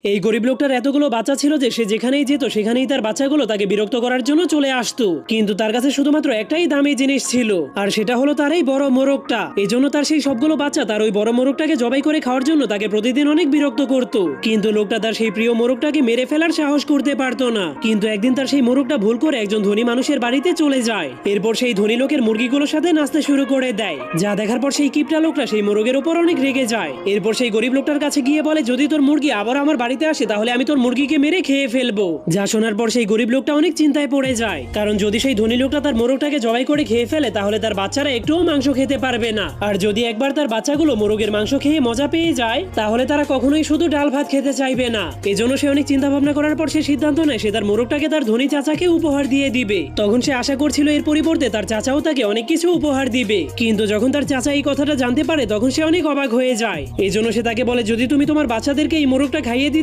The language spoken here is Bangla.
এই গরিব লোকটার এতগুলো বাচ্চা ছিল যে সে যেখানেই যেত সেখানেই তার বাচ্চাগুলো তাকে বিরক্ত করার জন্য চলে আসতো, কিন্তু তার কাছে শুধুমাত্র একটাই দামি জিনিস ছিল, আর সেটা হলো তার এই বড় মোরগটা। এজন্য তার সেই সবগুলো বাচ্চা তার ওই বড় মোরগটাকে জবাই করে খাওয়ার জন্য তাকে প্রতিদিন অনেক বিরক্ত করত। কিন্তু লোকটা তার সেই প্রিয় মোরগটাকে মেরে ফেলার সাহস করতে পারতো না। কিন্তু একদিন তার সেই মোরগটা ভুল করে একজন ধনী মানুষের বাড়িতে চলে যায়। এরপর সেই ধনী লোকের মুরগিগুলোর সাথে নাচতে শুরু করে দেয়, যা দেখার পর সেই কিপটা লোকটা সেই মোরগের উপর অনেক রেগে যায়। এরপর সেই গরিব লোকটার কাছে গিয়ে বলে, যদি তোর মুরগি আবার আমার বাড়িতে আসে তাহলে আমি তোর মুরগিকে মেরে খেয়ে ফেলবো। যা শোনার পর সেই গরিব লোকটা অনেক চিন্তায় পড়ে যায়, কারণ যদি সেই ধনী লোকটা তার মোরগটাকে জবাই করে খেয়ে ফেলে তাহলে তার বাচ্চারা একটুও মাংস খেতে পারবে না। আর যদি একবার তার বাচ্চাগুলো মোরগের মাংস খেয়ে মজা পেয়ে যায় তাহলে তারা কখনোই শুধু ডাল ভাত খেতে চাইবে না। এজন্য সে অনেক চিন্তা ভাবনা করার পর সে সিদ্ধান্ত নেয় সে তার মোরগটাকে তার ধনী চাচাকে উপহার দিয়ে দিবে। তখন সে আশা করছিল এর পরিবর্তে তার চাচাও তাকে অনেক কিছু উপহার দিবে, কিন্তু যখন তার চাচা এই কথাটা জানতে পারে তখন সে অনেক অবাক হয়ে যায়। এজন্য সে তাকে বলে, যদি তুমি তোমার বাচ্চাদেরকে এই মোরগটা খাইয়ে দিতে